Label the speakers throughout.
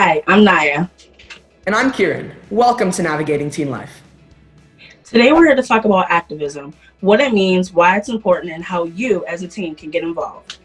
Speaker 1: Hi, I'm Niyah.
Speaker 2: And I'm Kiran. Welcome to Navigating Teen Life.
Speaker 1: Today we're here to talk about activism, what it means, why it's important, and how you as a teen can get involved.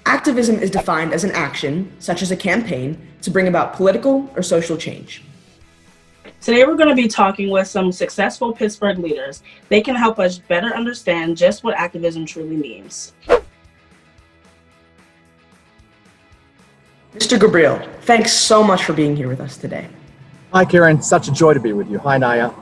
Speaker 2: Activism is defined as an action, such as a campaign, to bring about political or social change.
Speaker 1: Today we're going to be talking with some successful Pittsburgh leaders. They can help us better understand just what activism truly means.
Speaker 2: Mr. Ghubril, thanks so much for being here with us today.
Speaker 3: Hi, Kiran. Such a joy to be with you. Hi, Niyah.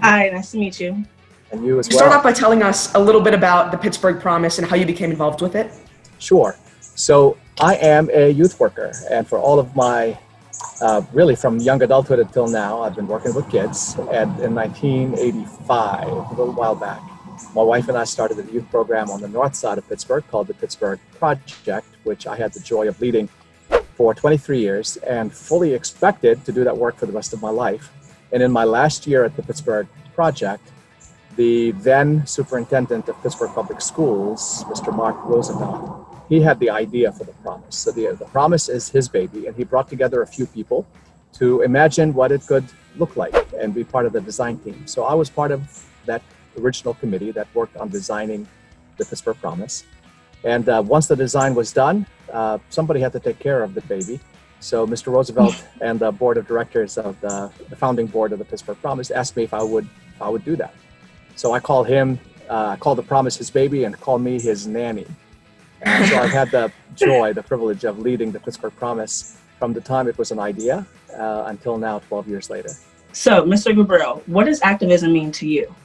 Speaker 1: Hi, nice to meet you.
Speaker 3: And you as
Speaker 2: Can you
Speaker 3: well.
Speaker 2: start off by telling us a little bit about the Pittsburgh Promise and how you became involved with it?
Speaker 3: Sure. So I am a youth worker, and for all of my, really from young adulthood until now, I've been working with kids. And in 1985, a little while back, my wife and I started a youth program on the north side of Pittsburgh called the Pittsburgh Project, which I had the joy of leading for 23 years and fully expected to do that work for the rest of my life. And in my last year at the Pittsburgh Project, the then superintendent of Pittsburgh Public Schools, Mr. Mark Roosevelt, he had the idea for the promise. So the promise is his baby, and he brought together a few people to imagine what it could look like and be part of the design team. So I was part of that original committee that worked on designing the Pittsburgh Promise. And once the design was done, somebody had to take care of the baby. So Mr. Roosevelt and the board of directors of the founding board of the Pittsburgh Promise asked me if I would do that. So I called him, called the Promise his baby, and called me his nanny. And so I've had the joy, the privilege of leading the Pittsburgh Promise from the time it was an idea until now, 12 years later.
Speaker 1: So, Mr. Ghubril, what does activism mean to you?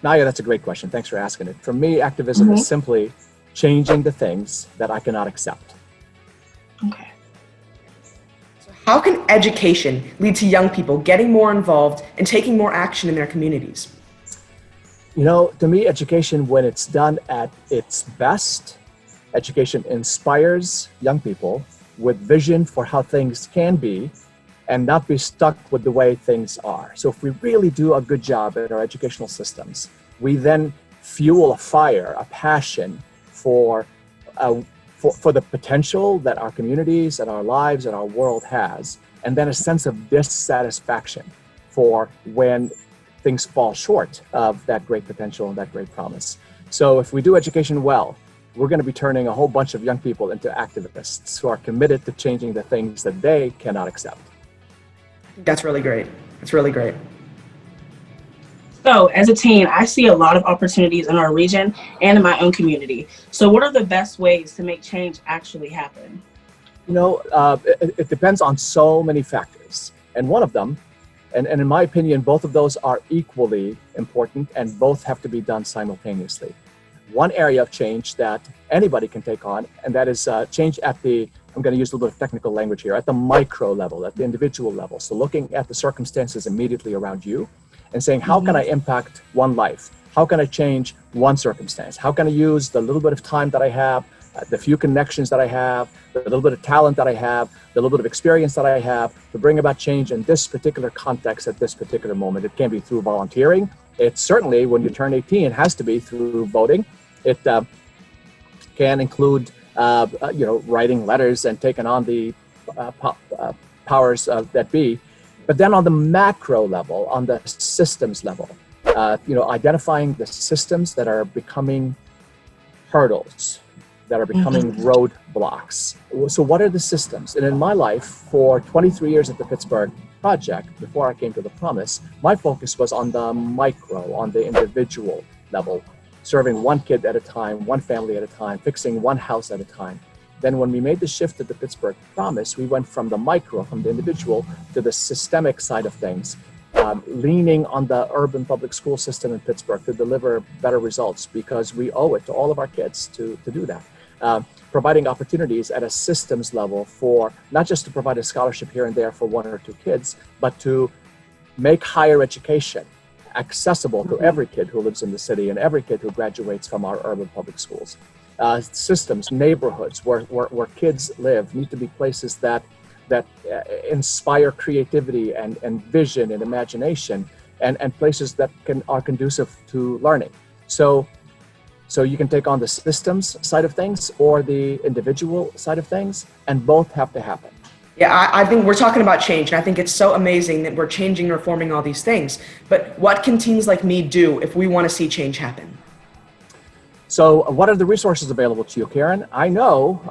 Speaker 3: Niyah, that's a great question. Thanks for asking it. For me, activism is simply changing the things that I cannot accept.
Speaker 1: Okay.
Speaker 2: How can education lead to young people getting more involved and taking more action in their communities?
Speaker 3: You know, to me, education, when it's done at its best, education inspires young people with vision for how things can be and not be stuck with the way things are. So if we really do a good job at our educational systems, we then fuel a fire, a passion for the potential that our communities and our lives and our world has, and then a sense of dissatisfaction for when things fall short of that great potential and that great promise. So if we do education well, we're going to be turning a whole bunch of young people into activists who are committed to changing the things that they cannot accept.
Speaker 2: That's really great. That's really great.
Speaker 1: So, as a teen, I see a lot of opportunities in our region and in my own community. So what are the best ways to make change actually happen?
Speaker 3: You know, it depends on so many factors. And one of them, and in my opinion, both of those are equally important and both have to be done simultaneously. One area of change that anybody can take on, and that is change at the, I'm going to use a little bit of technical language here, at the micro level, at the individual level. So looking at the circumstances immediately around you and saying, how can I impact one life? How can I change one circumstance? How can I use the little bit of time that I have, the few connections that I have, the little bit of talent that I have, the little bit of experience that I have to bring about change in this particular context at this particular moment? It can be through volunteering. It certainly, when you turn 18, has to be through voting. It can include, writing letters and taking on the powers that be. But then on the macro level, on the systems level, identifying the systems that are becoming hurdles, that are becoming roadblocks. So what are the systems? And in my life, for 23 years at the Pittsburgh Project, before I came to the Promise, my focus was on the micro, on the individual level, serving one kid at a time, one family at a time, fixing one house at a time. Then when we made the shift to the Pittsburgh Promise, we went from the micro, from the individual, to the systemic side of things, leaning on the urban public school system in Pittsburgh to deliver better results, because we owe it to all of our kids to do that. Providing opportunities at a systems level for, not just to provide a scholarship here and there for one or two kids, but to make higher education accessible to every kid who lives in the city and every kid who graduates from our urban public schools. Systems, neighborhoods where kids live need to be places that inspire creativity and vision and imagination, and places that are conducive to learning. So you can take on the systems side of things or the individual side of things, and both have to happen.
Speaker 2: Yeah, I think we're talking about change, and I think it's so amazing that we're changing and reforming all these things. But what can teens like me do if we want to see change happen?
Speaker 3: So what are the resources available to you, Karen? I know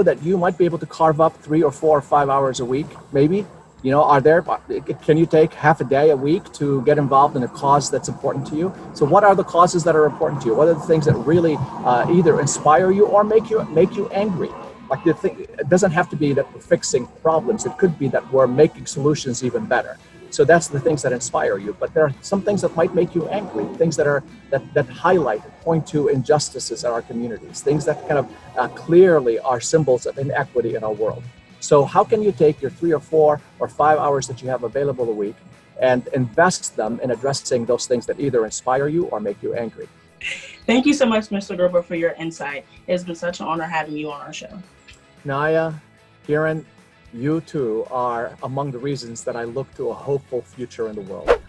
Speaker 3: that you might be able to carve up 3 or 4 or 5 hours a week, maybe. Can you take half a day a week to get involved in a cause that's important to you? So what are the causes that are important to you? What are the things that really either inspire you or make you angry? Like the thing, it doesn't have to be that we're fixing problems. It could be that we're making solutions even better. So that's the things that inspire you. But there are some things that might make you angry, things that highlight, point to injustices in our communities, things that kind of clearly are symbols of inequity in our world. So how can you take your 3 or 4 or 5 hours that you have available a week and invest them in addressing those things that either inspire you or make you angry?
Speaker 1: Thank you so much, Mr. Ghubril, for your insight. It's been such an honor having you on our show.
Speaker 3: Niyah, Kiran, you two are among the reasons that I look to a hopeful future in the world.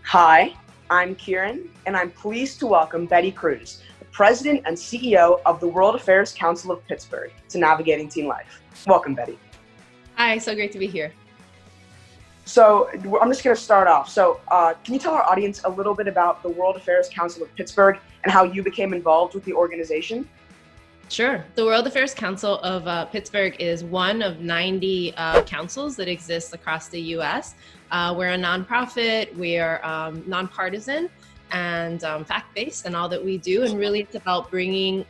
Speaker 2: Hi, I'm Kiran, and I'm pleased to welcome Betty Cruz, the President and CEO of the World Affairs Council of Pittsburgh, to Navigating Teen Life. Welcome, Betty.
Speaker 4: Hi, so great to be here.
Speaker 2: So I'm just going to start off. So can you tell our audience a little bit about the World Affairs Council of Pittsburgh and how you became involved with the organization?
Speaker 4: Sure. The World Affairs Council of Pittsburgh is one of 90 councils that exists across the U.S. We're a nonprofit, we are nonpartisan and fact-based in all that we do. And really it's about bringing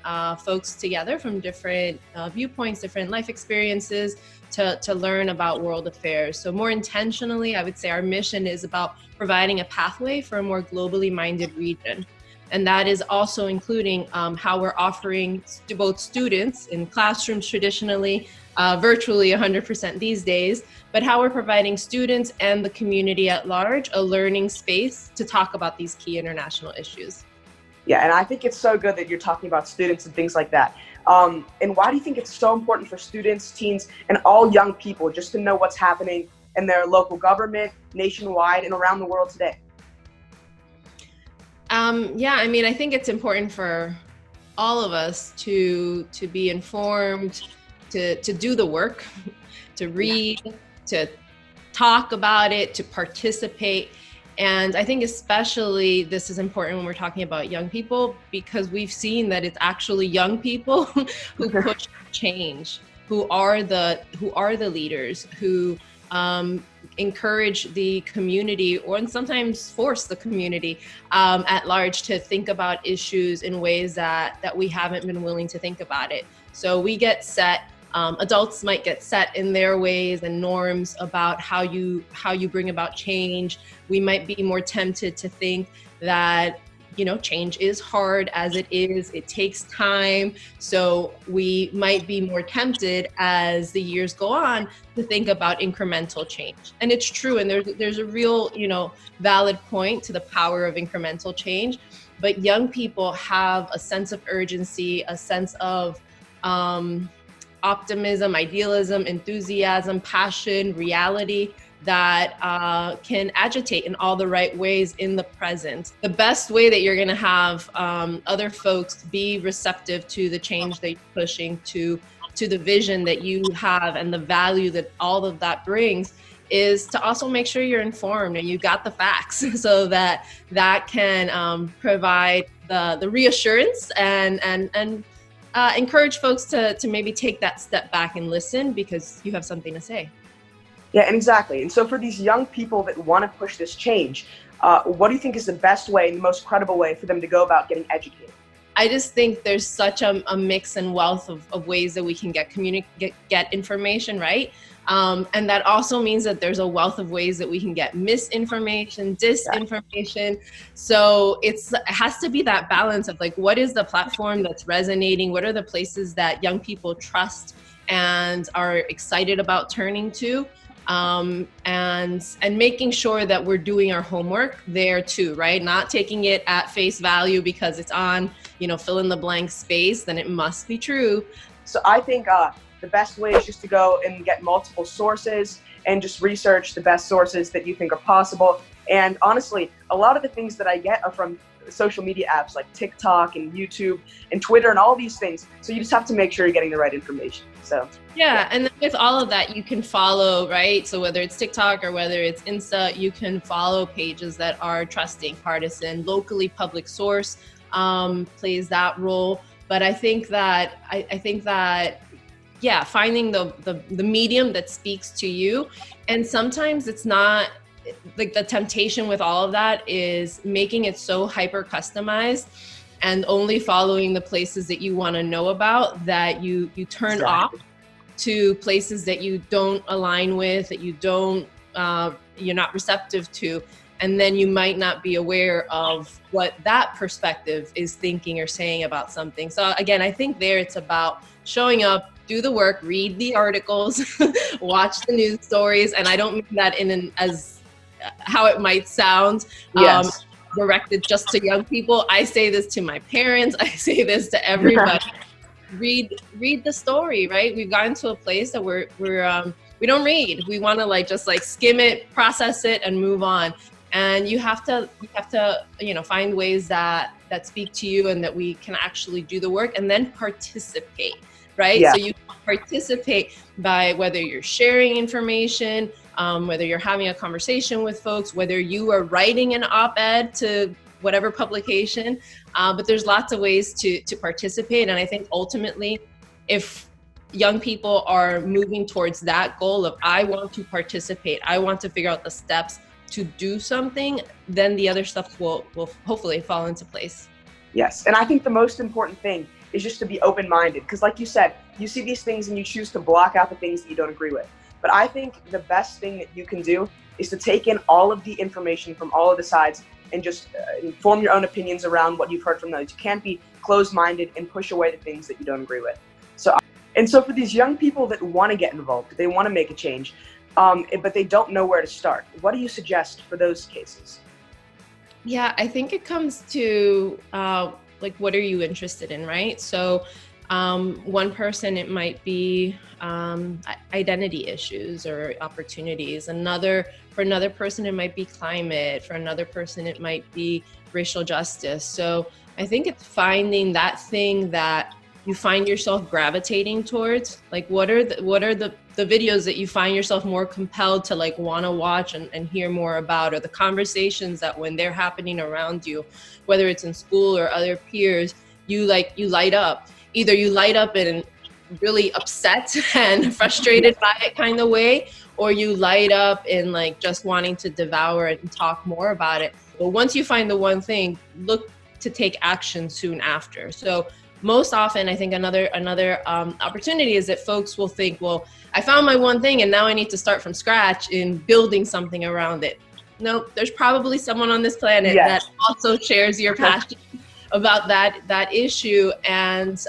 Speaker 4: folks together from different viewpoints, different life experiences to learn about world affairs. So more intentionally, I would say our mission is about providing a pathway for a more globally minded region. And that is also including how we're offering to both students in classrooms traditionally, virtually 100% these days, but how we're providing students and the community at large a learning space to talk about these key international issues.
Speaker 2: Yeah, and I think it's so good that you're talking about students and things like that. And why do you think it's so important for students, teens, and all young people just to know what's happening in their local government, nationwide, and around the world today?
Speaker 4: Yeah, I mean, I think it's important for all of us to be informed, to do the work, to read, to talk about it, to participate. And I think especially this is important when we're talking about young people, because we've seen that it's actually young people who push change, who are the leaders, who encourage the community or sometimes force the community at large to think about issues in ways that we haven't been willing to think about it. So we get set, adults might get set in their ways and norms about how you bring about change. We might be more tempted to think that change is hard as it is. It takes time. So we might be more tempted as the years go on to think about incremental change. And it's true. And there's a real, valid point to the power of incremental change. But young people have a sense of urgency, a sense of optimism, idealism, enthusiasm, passion, reality that can agitate in all the right ways in the present. The best way that you're gonna have other folks be receptive to the change that you're pushing, to the vision that you have and the value that all of that brings, is to also make sure you're informed and you got the facts so that can provide the reassurance and encourage folks to maybe take that step back and listen because you have something to say.
Speaker 2: Yeah, and exactly. And so for these young people that want to push this change, what do you think is the best way and the most credible way for them to go about getting educated?
Speaker 4: I just think there's such a mix and wealth of ways that we can get information, right? And that also means that there's a wealth of ways that we can get misinformation, disinformation. So it has to be that balance of like, what is the platform that's resonating? What are the places that young people trust and are excited about turning to? And making sure that we're doing our homework there too, right? Not taking it at face value because it's on, fill in the blank space, then it must be true.
Speaker 2: So I think the best way is just to go and get multiple sources and just research the best sources that you think are possible. And honestly, a lot of the things that I get are from social media apps like TikTok and YouTube and Twitter and all these things. So you just have to make sure you're getting the right information. So
Speaker 4: yeah, and then with all of that, you can follow, right? So whether it's TikTok or whether it's Insta, you can follow pages that are trusting, partisan, locally public source plays that role. But I think that yeah, finding the medium that speaks to you, and sometimes it's not like the temptation with all of that is making it so hyper customized and only following the places that you want to know about, that you turn off to places that you don't align with, that you don't you're not receptive to, and then you might not be aware of what that perspective is thinking or saying about something. So again, I think there it's about showing up, do the work, read the articles, watch the news stories, and I don't mean that in an as how it might sound,
Speaker 2: yes.
Speaker 4: Directed just to young people. I say this to my parents. I say this to everybody. Read the story, right? We've gotten to a place that we don't read. We want to just skim it, process it, and move on. And you have to find ways that speak to you and that we can actually do the work and then participate, right?
Speaker 2: Yeah.
Speaker 4: So you participate by whether you're sharing information, whether you're having a conversation with folks, whether you are writing an op-ed to whatever publication, but there's lots of ways to participate. And I think ultimately, if young people are moving towards that goal of, I want to participate, I want to figure out the steps to do something, then the other stuff will hopefully fall into place.
Speaker 2: Yes, and I think the most important thing is just to be open-minded, because like you said, you see these things and you choose to block out the things that you don't agree with. But I think the best thing that you can do is to take in all of the information from all of the sides and just form your own opinions around what you've heard from those. You can't be closed-minded and push away the things that you don't agree with. So for these young people that want to get involved, they want to make a change, but they don't know where to start, what do you suggest for those cases?
Speaker 4: Yeah, I think it comes to what are you interested in, right? So one person, it might be identity issues or opportunities. For another person, it might be climate. For another person, it might be racial justice. So I think it's finding that thing that you find yourself gravitating towards. Like, what are the videos that you find yourself more compelled to want to watch and hear more about, or the conversations that when they're happening around you, whether it's in school or other peers, you light up. Either you light up in really upset and frustrated by it kind of way, or you light up in just wanting to devour it and talk more about it. But once you find the one thing, look to take action soon after. So most often, I think another opportunity is that folks will think, well, I found my one thing and now I need to start from scratch in building something around it. No, there's probably someone on this planet that also shares your passion about that issue. And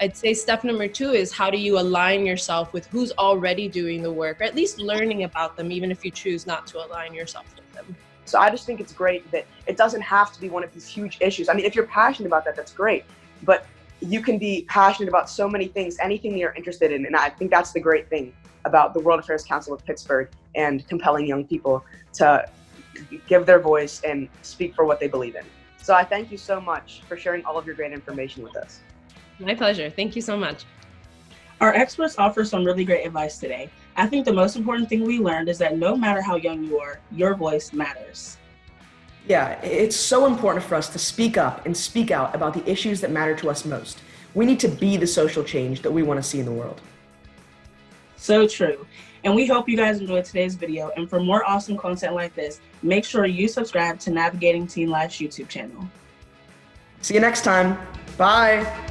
Speaker 4: I'd say step number 2 is, how do you align yourself with who's already doing the work, or at least learning about them, even if you choose not to align yourself with them.
Speaker 2: So I just think it's great that it doesn't have to be one of these huge issues. I mean, if you're passionate about that, that's great. But you can be passionate about so many things, anything you're interested in. And I think that's the great thing about the World Affairs Council of Pittsburgh and compelling young people to give their voice and speak for what they believe in. So I thank you so much for sharing all of your great information with us.
Speaker 4: My pleasure. Thank you so much.
Speaker 1: Our experts offer some really great advice today. I think the most important thing we learned is that no matter how young you are, your voice matters.
Speaker 5: Yeah, it's so important for us to speak up and speak out about the issues that matter to us most. We need to be the social change that we want to see in the world.
Speaker 1: So true. And we hope you guys enjoyed today's video. And for more awesome content like this, make sure you subscribe to Navigating Teen Life's YouTube channel.
Speaker 5: See you next time. Bye.